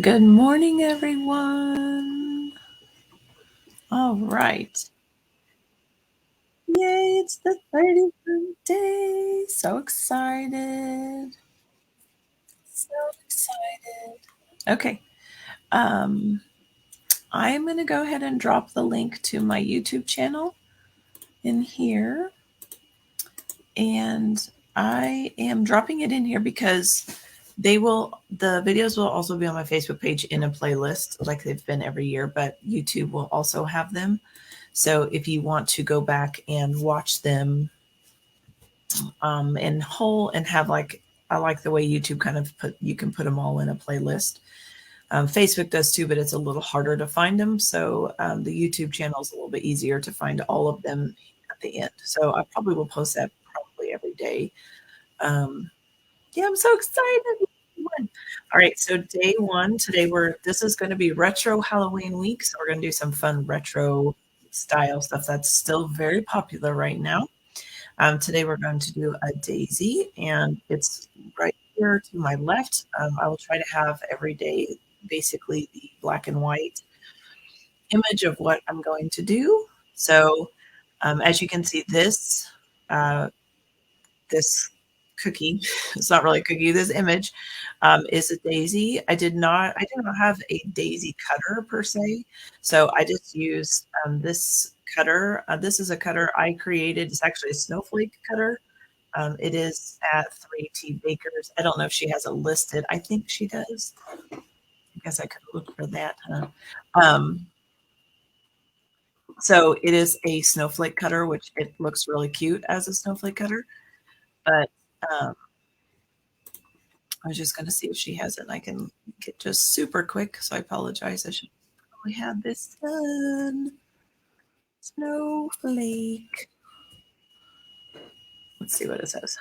Good morning, everyone. All right. Yay, it's the 31st day. So excited. So excited. Okay. Um, I'm going to go ahead and drop the link to my YouTube channel in here. And I am dropping it in here because the videos will also be on my Facebook page in a playlist like they've been every year, but YouTube will also have them. So if you want to go back and watch them in whole and have I like the way YouTube kind of you can put them all in a playlist. Facebook does too, but it's a little harder to find them. So the YouTube channel is a little bit easier to find all of them at the end. So I probably will post that probably every day. Um, yeah, I'm so excited. All right, so day one today this is going to be retro Halloween week, so we're going to do some fun retro style stuff that's still very popular right now. Today we're going to do a daisy, and it's right here to my left. I will try to have every day basically the black and white image of what I'm going to do. So as you can see, uh, this cookie, it's not really a cookie, this image is a daisy. I did not have a daisy cutter per se. So I just used this cutter. This is a cutter I created. It's actually a snowflake cutter. It is at 3T Bakers. I don't know if she has it listed. I think she does. I guess I could look for that, huh? Um, so it is a snowflake cutter, which it looks really cute as a snowflake cutter. But um, I was just going to see if she has it. And I can get just super quick. So I apologize. I should probably have this done. Snowflake. Let's see what it says.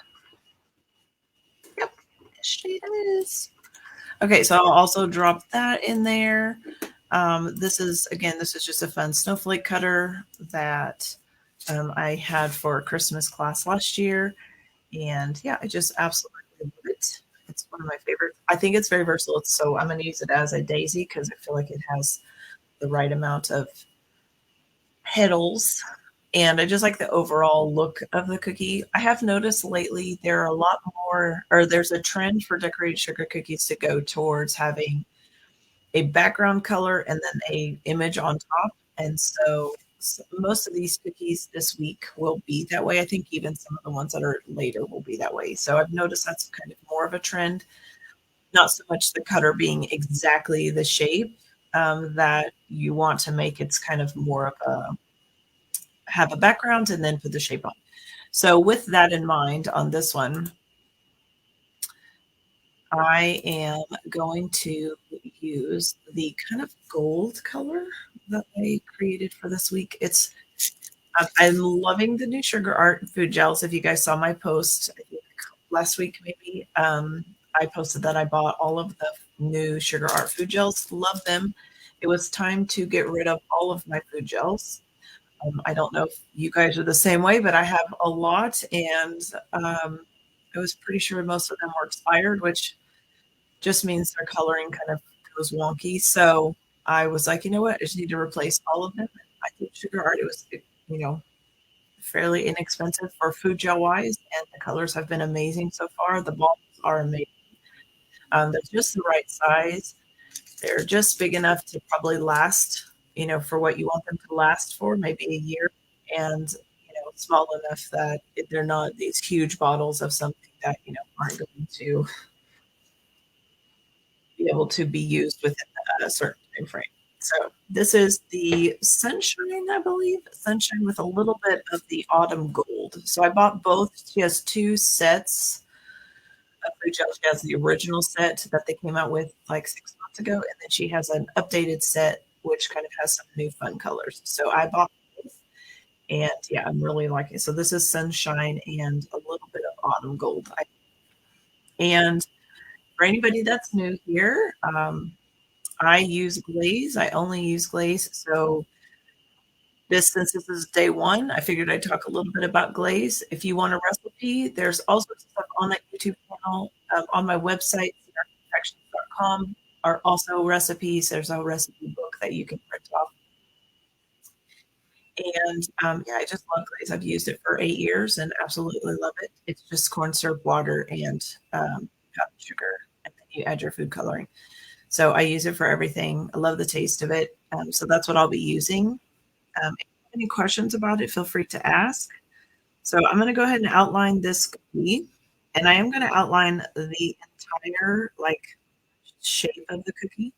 Yep, she is. Okay, so I'll also drop that in there. This is just a fun snowflake cutter that I had for a Christmas class last year. And yeah, I just absolutely love it. It's one of my favorites. I think it's very versatile. So I'm going to use it as a daisy because I feel like it has the right amount of petals. And I just like the overall look of the cookie. I have noticed lately there are a lot more, or there's a trend for decorated sugar cookies to go towards having a background color and then a image on top. And so most of these cookies this week will be that way. I think even some of the ones that are later will be that way. So I've noticed that's kind of more of a trend, not so much the cutter being exactly the shape that you want to make. It's kind of more of a have a background and then put the shape on. So with that in mind on this one, I am going to use the kind of gold color that I created for this week. I'm loving the new sugar art food gels. If you guys saw my post, I think last week maybe, I posted that I bought all of the new sugar art food gels. Love them. It was time to get rid of all of my food gels. I don't know if you guys are the same way, but I have a lot, and I was pretty sure most of them were expired, which just means their coloring kind of goes wonky. So I was like, you know what? I just need to replace all of them. I think sugar art, it was, you know, fairly inexpensive for food gel wise, and the colors have been amazing so far. The balls are amazing. They're just the right size. They're just big enough to probably last, for what you want them to last for, maybe a year, and small enough that they're not these huge bottles of something that aren't going to be able to be used within a certain time frame. So this is the sunshine, I believe, sunshine with a little bit of the autumn gold. So I bought both. She has two sets of food gel. She has the original set that they came out with like 6 months ago, and then she has an updated set which kind of has some new fun colors. So I bought both, and yeah, I'm really liking it. So this is sunshine and a little bit of autumn gold. And for anybody that's new here, I use glaze. I only use glaze. So since this is day one, I figured I'd talk a little bit about glaze. If you want a recipe, there's all sorts of stuff on that YouTube channel, on my website, confections.com. are also recipes. There's a recipe book that you can print off. And yeah, I just love glaze. I've used it for 8 years and absolutely love it. It's just corn syrup, water, and powdered sugar, and then you add your food coloring. So I use it for everything. I love the taste of it. So that's what I'll be using. If you have any questions about it, feel free to ask. So I'm going to go ahead and outline this cookie, and I am going to outline the entire like shape of the cookie.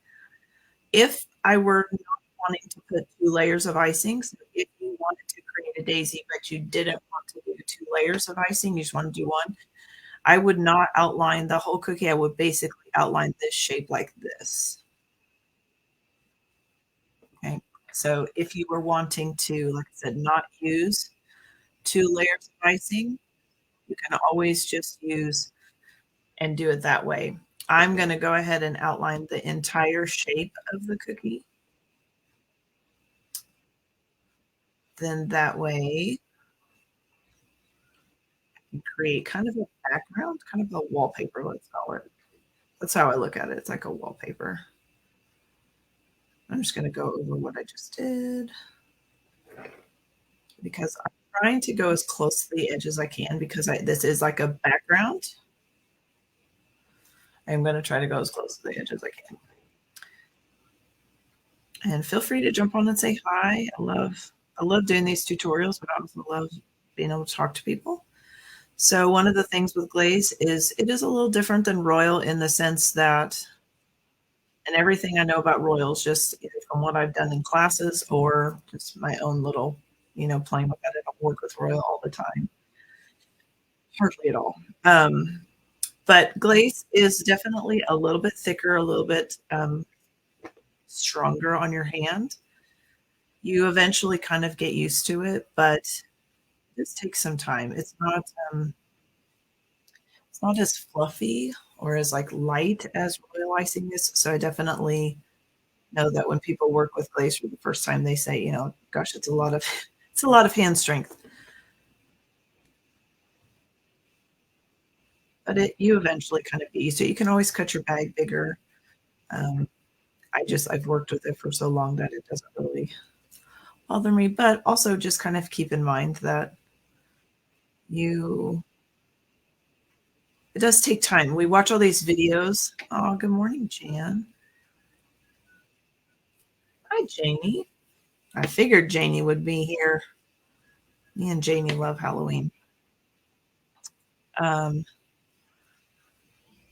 If I were not wanting to put 2 layers of icing, so if you wanted to create a daisy, but you didn't want to do 2 layers of icing, you just want to do 1, I would not outline the whole cookie. I would basically outline this shape like this. Okay. So if you were wanting to, like I said, not use 2 layers of icing, you can always just use and do it that way. I'm going to go ahead and outline the entire shape of the cookie. Then that way you create kind of a background, kind of a wallpaper, let's call it. That's how I look at it. It's like a wallpaper. I'm just going to go over what I just did because I'm trying to go as close to the edge as I can because this is like a background. I'm going to try to go as close to the edge as I can. And feel free to jump on and say hi. I love doing these tutorials, but I also love being able to talk to people. So one of the things with glaze is it is a little different than royal in the sense that, and everything I know about royal is just either from what I've done in classes or just my own little, playing with it. I don't work with royal all the time, hardly at all. But glaze is definitely a little bit thicker, a little bit stronger on your hand. You eventually kind of get used to it, but this takes some time. It's not as fluffy or as like light as royal icing is. So I definitely know that when people work with glaze for the first time, they say, gosh, it's a lot of it's a lot of hand strength. But you eventually kind of get used to it. You can always cut your bag bigger. Um, I've worked with it for so long that it doesn't really bother me. But also just kind of keep in mind that you it does take time. We watch all these videos. Oh, good morning, Jan. Hi, Janie. I figured Janie would be here. Me and Janie love Halloween. Um,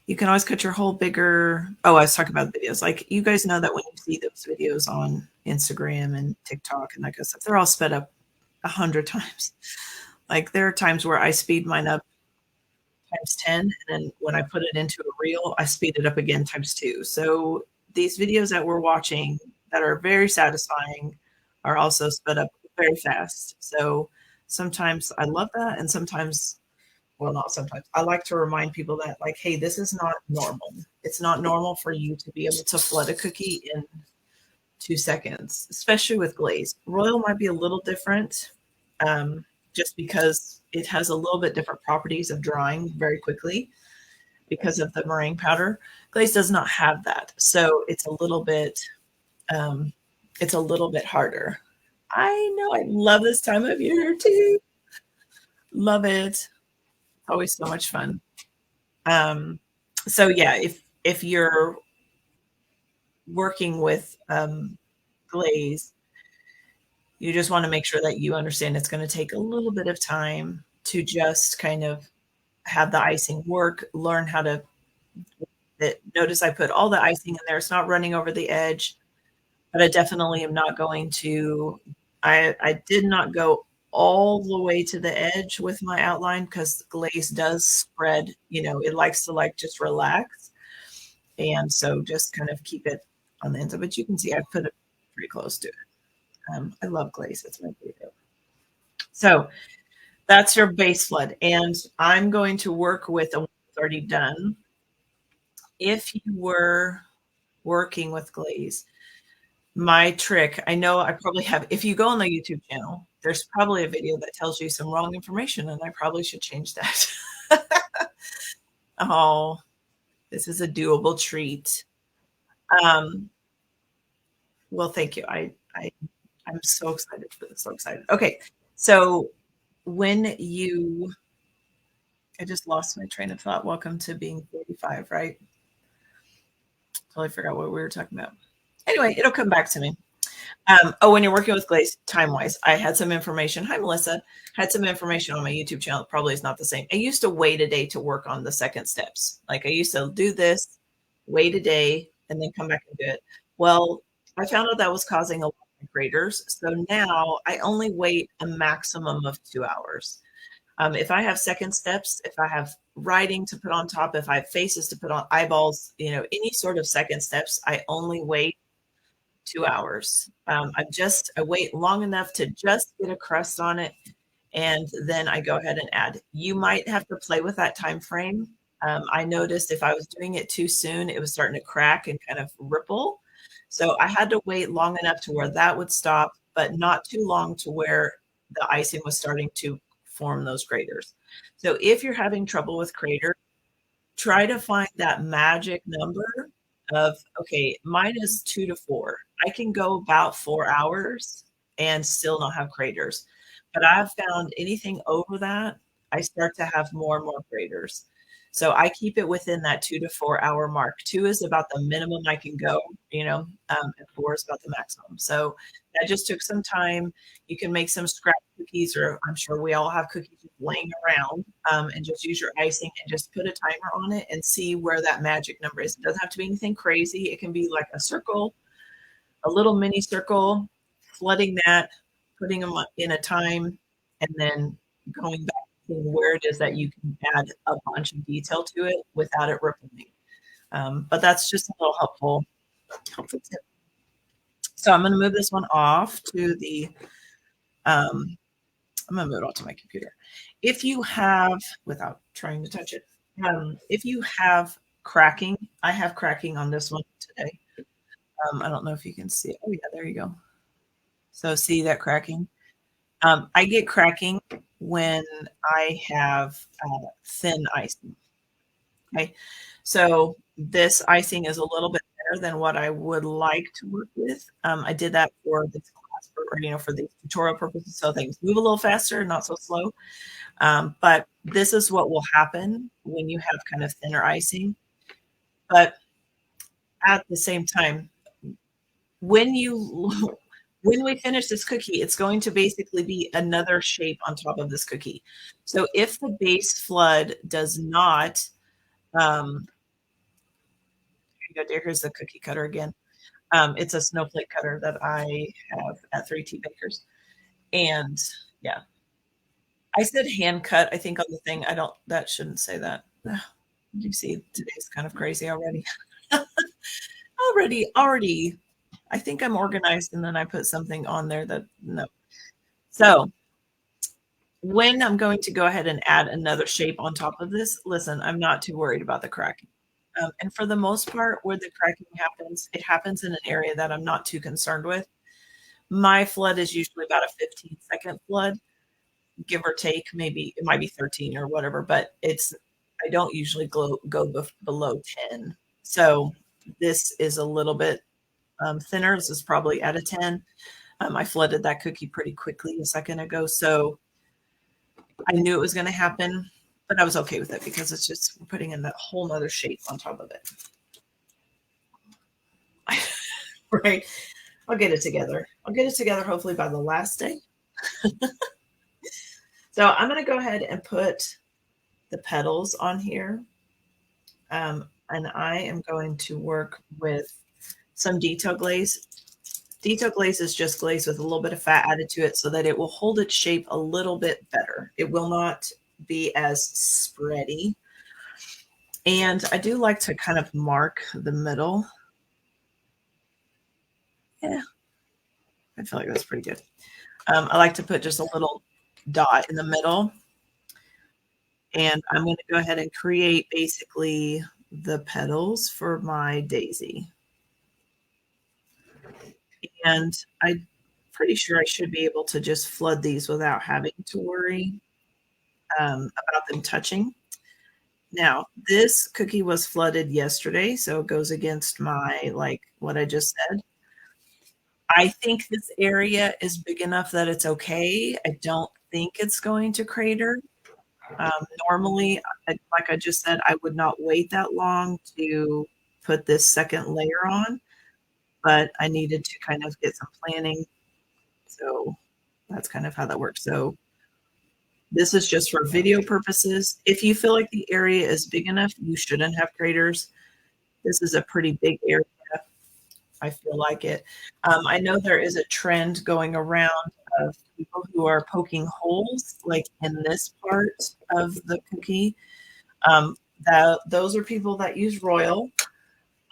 you can always cut your hole bigger. Oh, I was talking about videos. Like you guys know that when you see those videos on Instagram and TikTok and that kind of stuff, they're all sped up 100 times. Like there are times where I speed mine up times 10, and then when I put it into a reel, I speed it up again times 2. So these videos that we're watching that are very satisfying are also sped up very fast. So sometimes I love that, and sometimes, well, not sometimes, I like to remind people that, like, hey, this is not normal. It's not normal for you to be able to flood a cookie in 2 seconds, especially with glaze. Royal might be a little different, just because it has a little bit different properties of drying very quickly because of the meringue powder. Glaze does not have that, so it's a little bit harder. I know. I love this time of year too. Love it. Always so much fun. Um, so yeah, if you're working with glaze, you just want to make sure that you understand it's going to take a little bit of time to just kind of have the icing work, learn how to notice I put all the icing in there. It's not running over the edge, but I definitely am not going to, I did not go all the way to the edge with my outline because glaze does spread, it likes to like just relax. And so just kind of keep it on the inside, but you can see I put it pretty close to it. I love glaze. It's my favorite. So that's your base flood. And I'm going to work with a one that's already done. If you were working with glaze, my trick, I know I probably have, if you go on the YouTube channel, there's probably a video that tells you some wrong information, and I probably should change that. Oh, this is a doable treat. Um, well, thank you. I'm so excited for this. So excited. Okay. So when you, I just lost my train of thought. Welcome to being 45, right? Totally forgot what we were talking about. Anyway, it'll come back to me. Oh, when you're working with glaze, time wise, I had some information. Hi, Melissa. Had some information on my YouTube channel. It probably is not the same. I used to wait a day to work on the second steps. Like I used to do this, wait a day, and then come back and do it. Well, I found out that was causing a lot of graders. So now I only wait a maximum of 2 hours. If I have second steps, if I have writing to put on top, if I have faces to put on eyeballs, any sort of second steps, I only wait 2 hours. I wait long enough to just get a crust on it, and then I go ahead and add. You might have to play with that time frame. I noticed if I was doing it too soon, it was starting to crack and kind of ripple. So I had to wait long enough to where that would stop, but not too long to where the icing was starting to form those craters. So if you're having trouble with craters, try to find that magic number of, okay, mine is 2 to 4. I can go about 4 hours and still not have craters. But I've found anything over that, I start to have more and more craters. So I keep it within that 2 to 4 hour mark. 2 is about the minimum I can go, and 4 is about the maximum. So that just took some time. You can make some scratch cookies, or I'm sure we all have cookies just laying around, and just use your icing and just put a timer on it and see where that magic number is. It doesn't have to be anything crazy. It can be like a circle, a little mini circle, flooding that, putting them in a time, and then going back to where it is that you can add a bunch of detail to it without it rippling. But that's just a little helpful tip. So I'm going to move this one off to the um, I'm gonna move it all to my computer. If you have, without trying to touch it, if you have cracking, I have cracking on this one today. I don't know if you can see it. Oh yeah, there you go. So see that cracking? I get cracking when I have thin icing. Okay, so this icing is a little bit thinner than what I would like to work with. I did that for this class, for the tutorial purposes, so things move a little faster, not so slow. But this is what will happen when you have kind of thinner icing. But at the same time, when you when we finish this cookie, it's going to basically be another shape on top of this cookie. So if the base flood does not, here you go, dear, here's the cookie cutter again. It's a snowflake cutter that I have at 3T Bakers. And yeah, I said hand cut, I think on the thing. That shouldn't say that. You see, today's kind of crazy already. already. I think I'm organized, and then I put something on there that no. So when I'm going to go ahead and add another shape on top of this, listen, I'm not too worried about the cracking. And for the most part, where the cracking happens, it happens in an area that I'm not too concerned with. My flood is usually about a 15-second flood, give or take. Maybe it might be 13 or whatever, but I don't usually go below 10. So this is a little bit thinner. This is probably at a 10. I flooded that cookie pretty quickly a second ago, so I knew it was going to happen, but I was okay with it because it's just we're putting in that whole nother shape on top of it. Right. I'll get it together. I'll get it together hopefully by the last day. So I'm going to go ahead and put the petals on here. And I am going to work with some detail glaze. Detail glaze is just glaze with a little bit of fat added to it so that it will hold its shape a little bit better. It will not be as spready. And I do like to kind of mark the middle. Yeah, I feel like that's pretty good. I like to put just a little dot in the middle. And I'm going to go ahead and create basically the petals for my daisy. And I'm pretty sure I should be able to just flood these without having to worry about them touching. Now, this cookie was flooded yesterday, so it goes against my, like, what I just said. I think this area is big enough that it's okay. I don't think it's going to crater. Normally, like I just said, I would not wait that long to put this second layer on, but I needed to kind of get some planning. So that's kind of how that works. So this is just for video purposes. If you feel like the area is big enough, you shouldn't have craters. This is a pretty big area. I feel like it. I know there is a trend going around of people who are poking holes, like in this part of the cookie. Um, those are people that use Royal.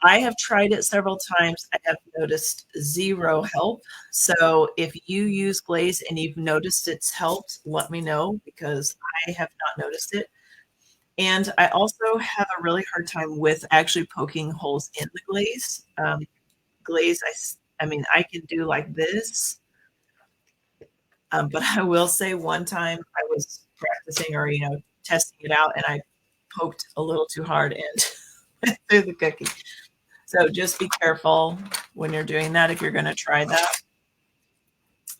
I have tried it several times. I have noticed zero help. So if you use glaze and you've noticed it's helped, let me know because I have not noticed it. And I also have a really hard time with actually poking holes in the glaze. Glaze, I mean, I can do like this, but I will say one time I was practicing or, testing it out and I poked a little too hard and through the cookie. So just be careful when you're doing that if you're going to try that.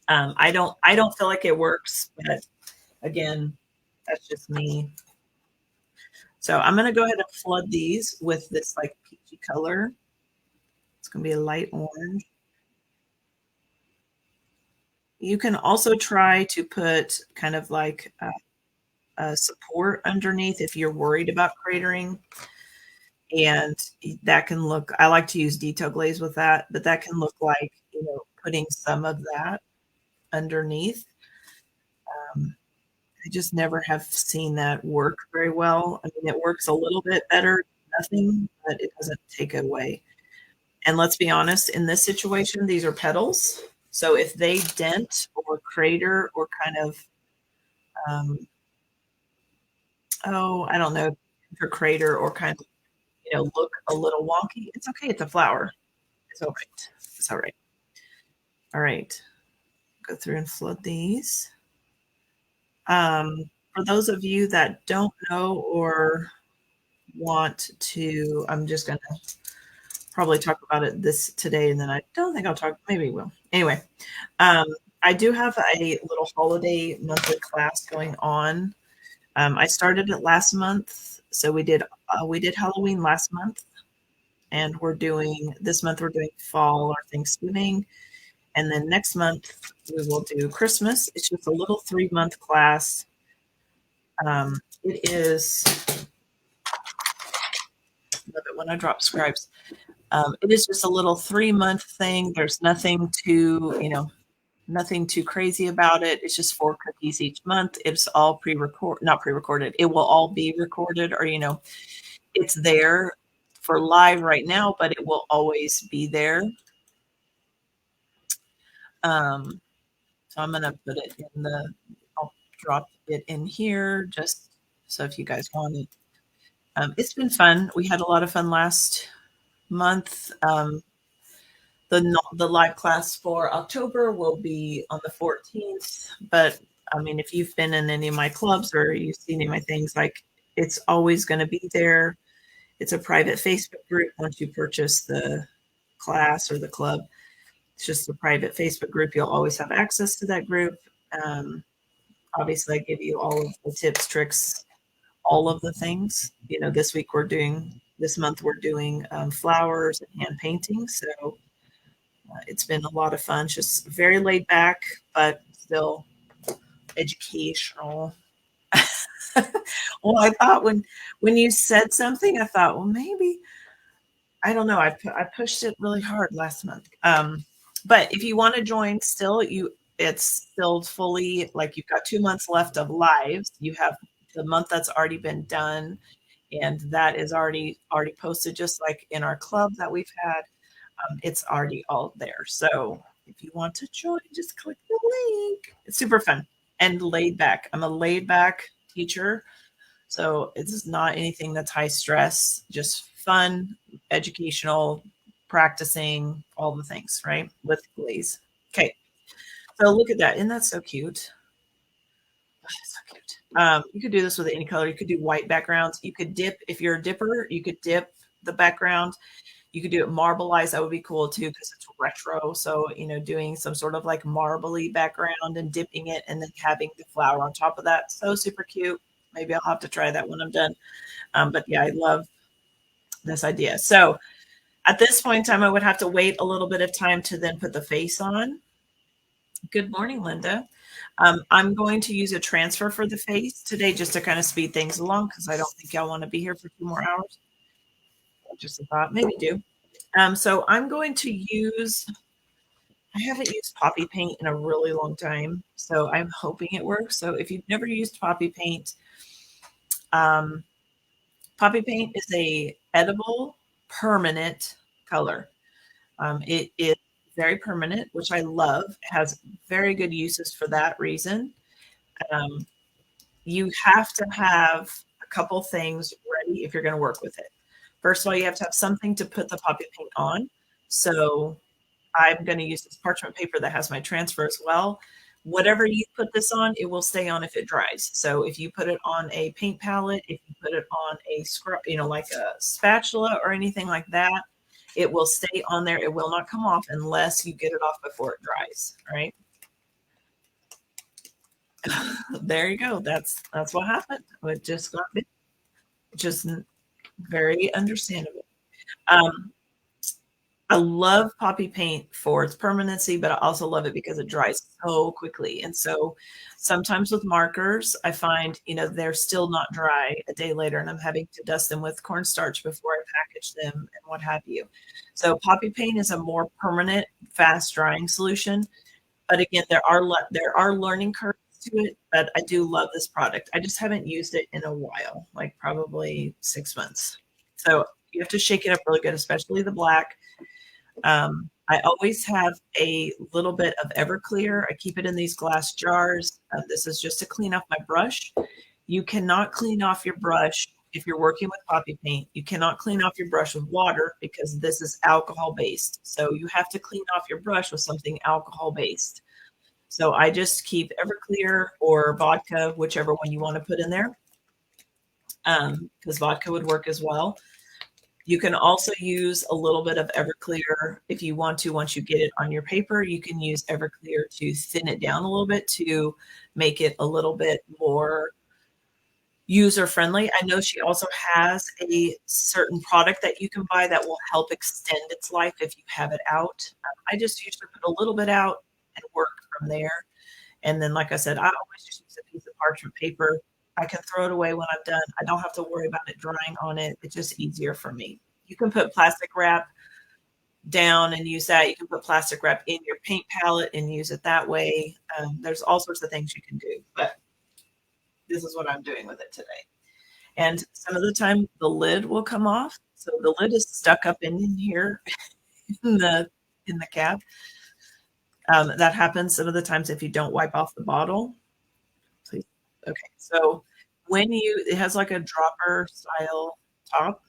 I don't feel like it works, but again, that's just me. So I'm going to go ahead and flood these with this like peachy color. It's going to be a light orange. You can also try to put kind of like a support underneath if you're worried about cratering. And that can look, I like to use detail glaze with that, but that can look like, putting some of that underneath. Um, I just never have seen that work very well. I mean, it works a little bit better, nothing, but it doesn't take away. And let's be honest, in this situation, these are petals. So if they dent or crater or kind of, um, oh, I don't know, for crater or kind of, look a little wonky, it's okay. It's a flower. It's all right. It's all right. All right. Go through and flood these. For those of you that don't know or want to, I'm just going to probably talk about it this today, and then I don't think I'll talk, maybe we'll. Anyway, um, I do have a little holiday monthly class going on. I started it last month, so we did Halloween last month, and we're doing this month we're doing fall or Thanksgiving, and then next month we will do Christmas. It's just a little 3-month class. It is, love it when I drop scribes. It is just a little 3-month thing. There's nothing too crazy about it. It's just 4 cookies each month. It's all not pre-recorded. It will all be recorded or, it's there for live right now, but it will always be there. So I'm going to put it I'll drop it in here just so if you guys want it. It's been fun. We had a lot of fun last month. The live class for October will be on the 14th. But I mean, if you've been in any of my clubs or you've seen any of my things, like it's always going to be there. It's a private Facebook group. Once you purchase the class or the club, it's just a private Facebook group. You'll always have access to that group. Obviously, I give you all of the tips, tricks, all of the things. This month we're doing flowers and hand painting. So it's been a lot of fun. It's just very laid back, but still educational. Well, I thought when you said something, I thought, well, maybe I don't know. I pushed it really hard last month. But if you want to join, it's still fully like you've got 2 months left of lives. You have the month that's already been done, and that is already posted, just like in our club that we've had. It's already all there. So if you want to join, just click the link. It's super fun and laid back. I'm a laid back teacher. So it's not anything that's high stress, just fun, educational, practicing, all the things, right? With glaze. Okay. So look at that. Isn't that so cute? So cute. You could do this with any color. You could do white backgrounds. You could dip, if you're a dipper, you could dip the background. You could do it marbleized. That would be cool too because it's retro. So, doing some sort of like marbly background and dipping it and then having the flower on top of that. So super cute. Maybe I'll have to try that when I'm done. But yeah, I love this idea. So at this point in time, I would have to wait a little bit of time to then put the face on. Good morning, Linda. I'm going to use a transfer for the face today just to kind of speed things along because I don't think y'all want to be here for 2 more hours. Just a thought, maybe do. So I'm going to use, I haven't used poppy paint in a really long time, so I'm hoping it works. So if you've never used um, poppy paint is a edible, permanent color. It is very permanent, which I love. It has very good uses for that reason. Um, you have to have a couple things ready if you're going to work with it. First of all, you have to have something to put the poppy paint on. So I'm going to use this parchment paper that has my transfer as well. Whatever you put this on, it will stay on if it dries. So if you put it on a paint palette, if you put it on a scrub, like a spatula or anything like that, it will stay on there. It will not come off unless you get it off before it dries. All right. There you go. That's what happened. It just got just very understandable. Um, I love poppy paint for its permanency, but I also love it because it dries so quickly. And so sometimes with markers, I find, they're still not dry a day later and I'm having to dust them with cornstarch before I package them and what have you. So poppy paint is a more permanent, fast drying solution. But again, there are learning curves to it, but I do love this product. I just haven't used it in a while, like probably 6 months. So you have to shake it up really good, especially the black. I always have a little bit of Everclear. I keep it in these glass jars. This is just to clean off my brush. You cannot clean off your brush if you're working with poppy paint. You cannot clean off your brush with water because this is alcohol based. So you have to clean off your brush with something alcohol based. So I just keep Everclear or vodka, whichever one you want to put in there, because vodka would work as well. You can also use a little bit of Everclear if you want to. Once you get it on your paper, you can use Everclear to thin it down a little bit to make it a little bit more user friendly. I know she also has a certain product that you can buy that will help extend its life if you have it out. I just usually put a little bit out and work from there. And then, like I said, I always just use a piece of parchment paper. I can throw it away when I'm done. I don't have to worry about it drying on it. It's just easier for me. You can put plastic wrap down and use that. You can put plastic wrap in your paint palette and use it that way. There's all sorts of things you can do, but this is what I'm doing with it today. And some of the time the lid will come off. So the lid is stuck up in here in the cap. That happens some of the times if you don't wipe off the bottle. Please. Okay. So it has like a dropper style top.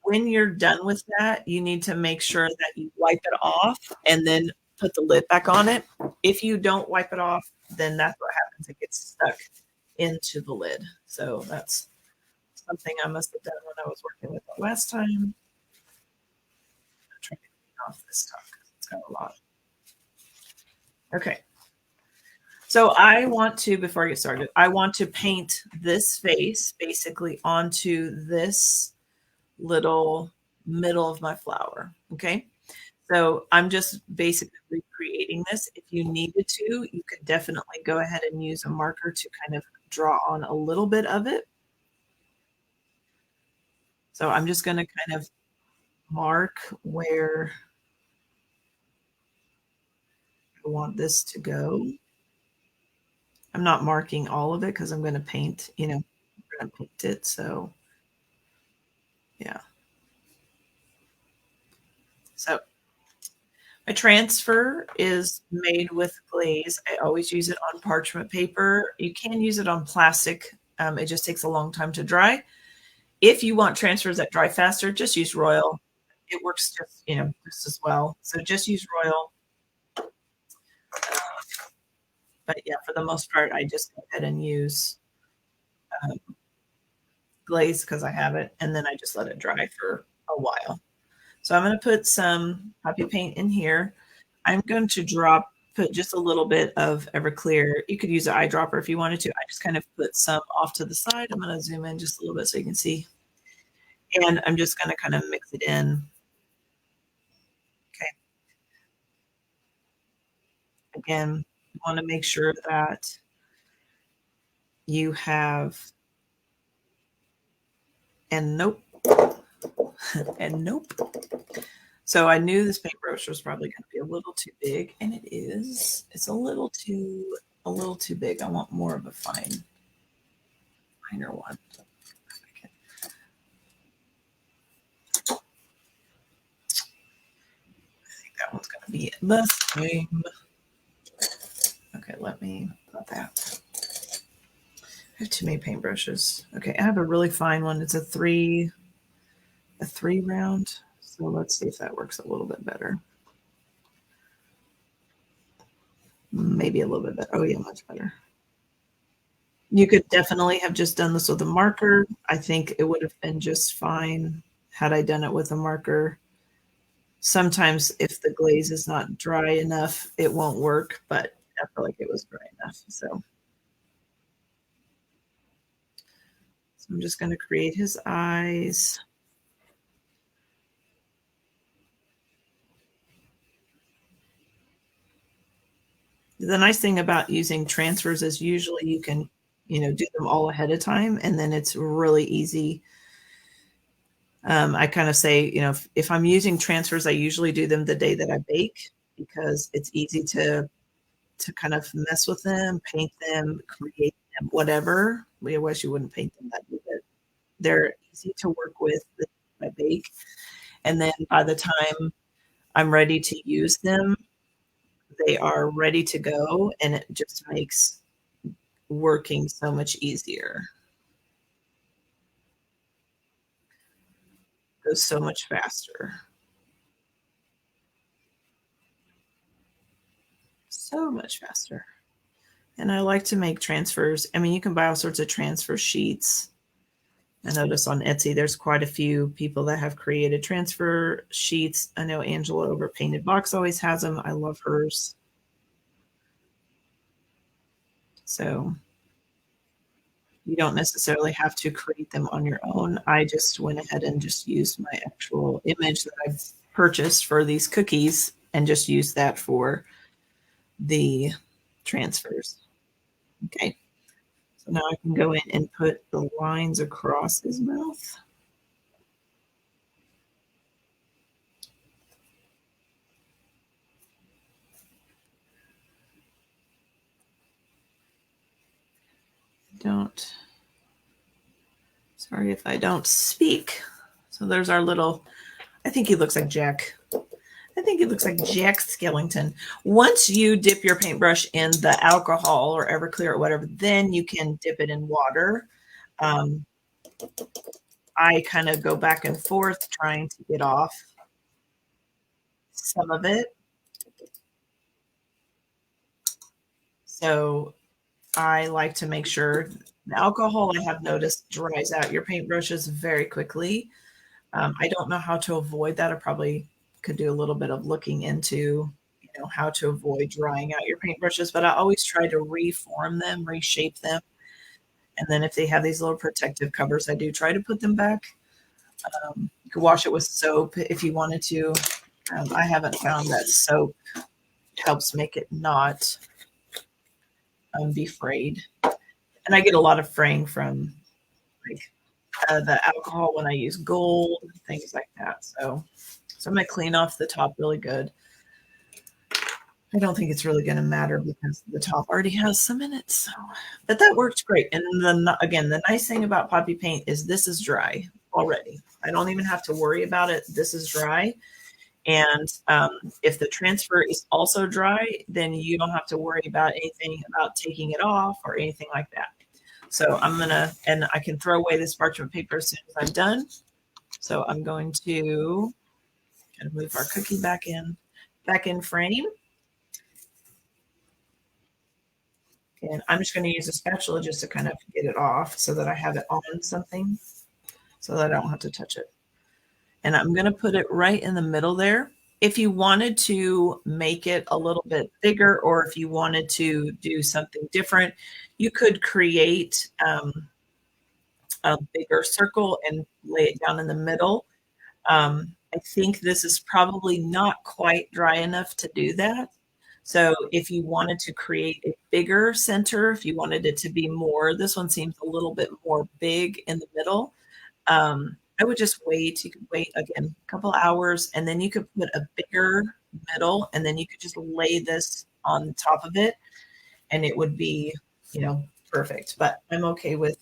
When you're done with that, you need to make sure that you wipe it off and then put the lid back on it. If you don't wipe it off, then that's what happens. It gets stuck into the lid. So that's something I must have done when I was working with it last time. I'm trying to get off this stuff because it's got a lot. Okay. So I want to, before I get started, I want to paint this face basically onto this little middle of my flower. Okay. So I'm just basically recreating this. If you needed to, you could definitely go ahead and use a marker to kind of draw on a little bit of it. So I'm just going to kind of mark where I want this to go. I'm not marking all of it because I'm going to paint, I'm going to paint it. So yeah. So my transfer is made with glaze. I always use it on parchment paper. You can use it on plastic. It just takes a long time to dry. If you want transfers that dry faster, just use Royal. It works just as well. So just use Royal. But yeah, for the most part, I just go ahead and use um, glaze because I have it, and then I just let it dry for a while. So I'm going to put some poppy paint in here. I'm going to put just a little bit of Everclear. You could use an eyedropper if you wanted to. I just kind of put some off to the side. I'm going to zoom in just a little bit so you can see. And I'm just going to kind of mix it in. Okay. Again, you want to make sure that you have, and nope, and nope. So I knew this paintbrush was probably going to be a little too big, and it is. It's a little too big. I want more of a finer one. Okay. I think that one's going to be the same. Okay, let me put that. I have too many paintbrushes. Okay, I have a really fine one. It's a three round. So let's see if that works a little bit better. Maybe a little bit better. Oh yeah, much better. You could definitely have just done this with a marker. I think it would have been just fine had I done it with a marker. Sometimes if the glaze is not dry enough, it won't work, but I feel like it was dry enough. So I'm just going to create his eyes. The nice thing about using transfers is usually you can, do them all ahead of time, and then it's really easy. I kind of say, if I'm using transfers, I usually do them the day that I bake because it's easy to kind of mess with them, paint them, create them, whatever. I wish you wouldn't paint them that way, but they're easy to work with the day I bake. And then by the time I'm ready to use them, they are ready to go, and it just makes working so much easier. Goes so much faster. So much faster. And I like to make transfers. I mean, you can buy all sorts of transfer sheets. I notice on Etsy, there's quite a few people that have created transfer sheets. I know Angela over Painted Box always has them. I love hers. So you don't necessarily have to create them on your own. I just went ahead and just used my actual image that I've purchased for these cookies and just used that for the transfers. Okay. So now I can go in and put the lines across his mouth. Don't, sorry if I don't speak. So there's our little, I think he looks like Jack. I think he looks like Jack Skellington. Once you dip your paintbrush in the alcohol or Everclear or whatever, then you can dip it in water. Um, I kind of go back and forth trying to get off some of it. So I like to make sure the alcohol, I have noticed, dries out your paintbrushes very quickly. I don't know how to avoid that. I probably could do a little bit of looking into, how to avoid drying out your paintbrushes, but I always try to reform them, reshape them. And then if they have these little protective covers, I do try to put them back. You could wash it with soap if you wanted to. I haven't found that soap helps make it not be frayed. And I get a lot of fraying from like the alcohol when I use gold, things like that. So I'm going to clean off the top really good. I don't think it's really going to matter because the top already has some in it. So, but that worked great. And then again, the nice thing about poppy paint is this is dry already. I don't even have to worry about it. This is dry. And if the transfer is also dry, then you don't have to worry about anything about taking it off or anything like that. So and I can throw away this parchment paper as soon as I'm done. So I'm going to kind of move our cookie back in frame. And I'm just going to use a spatula just to kind of get it off so that I have it on something so that I don't have to touch it. And I'm going to put it right in the middle there. If you wanted to make it a little bit bigger, or if you wanted to do something different, you could create a bigger circle and lay it down in the middle. I think this is probably not quite dry enough to do that. So if you wanted to create a bigger center, if you wanted it to be more, this one seems a little bit more big in the middle. I would just wait. You could wait again a couple hours, and then you could put a bigger middle, and then you could just lay this on top of it, and it would be, perfect. But I'm okay with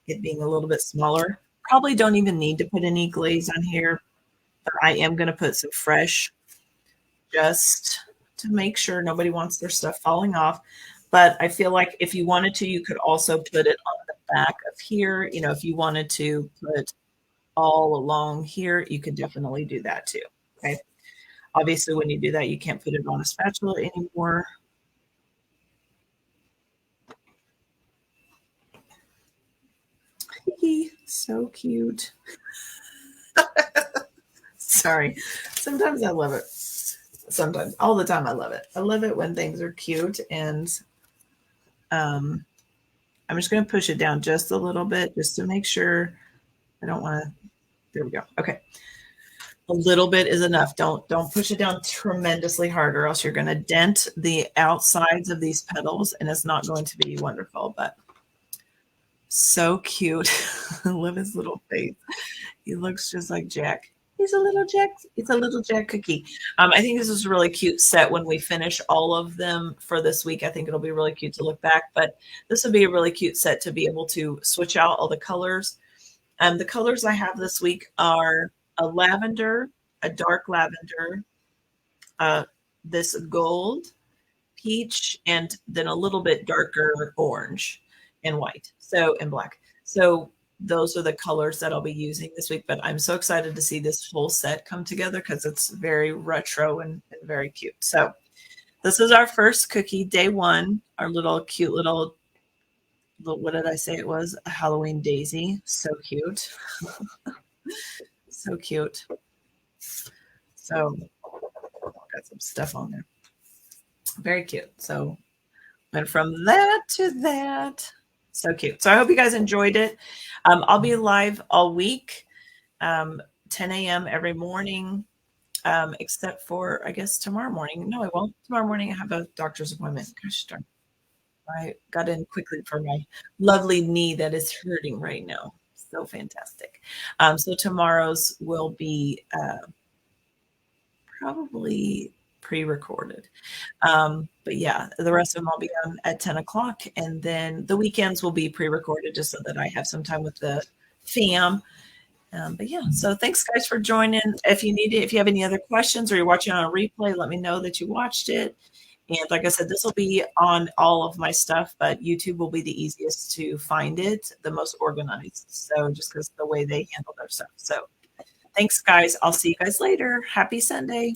it being a little bit smaller. Probably don't even need to put any glaze on here, but I am going to put some fresh just to make sure nobody wants their stuff falling off. But I feel like if you wanted to, you could also put it on the back of here. If you wanted to put all along here, you could definitely do that too. Okay. Obviously, when you do that, you can't put it on a spatula anymore. So cute. Sorry. Sometimes I love it. Sometimes, all the time, I love it. I love it when things are cute. And I'm just going to push it down just a little bit just to make sure. I don't want to. There we go. Okay. A little bit is enough. Don't push it down tremendously hard, or else you're going to dent the outsides of these petals, and it's not going to be wonderful. But so cute. I love his little face. He looks just like Jack. He's a little Jack. It's a little Jack cookie. I think this is a really cute set when we finish all of them for this week. I think it'll be really cute to look back, but this would be a really cute set to be able to switch out all the colors. The colors I have this week are a lavender, a dark lavender, this gold, peach, and then a little bit darker orange and white. And black. So those are the colors that I'll be using this week. But I'm so excited to see this whole set come together because it's very retro and very cute. So this is our first cookie, day one, our little cute little, what did I say it was? A Halloween daisy. So cute. So cute. So got some stuff on there. Very cute. So went from that to that. So cute. So I hope you guys enjoyed it. I'll be live all week, 10 a.m. every morning, except for, I guess, tomorrow morning. No, I won't. Tomorrow morning I have a doctor's appointment. Gosh darn. I got in quickly for my lovely knee that is hurting right now. So fantastic. So tomorrow's will be probably pre-recorded. But yeah, the rest of them I'll be on at 10 o'clock. And then the weekends will be pre-recorded just so that I have some time with the fam. But yeah, so thanks guys for joining. If you have any other questions or you're watching on a replay, let me know that you watched it. And like I said, this will be on all of my stuff, but YouTube will be the easiest to find it, the most organized. So just because the way they handle their stuff. So thanks guys. I'll see you guys later. Happy Sunday.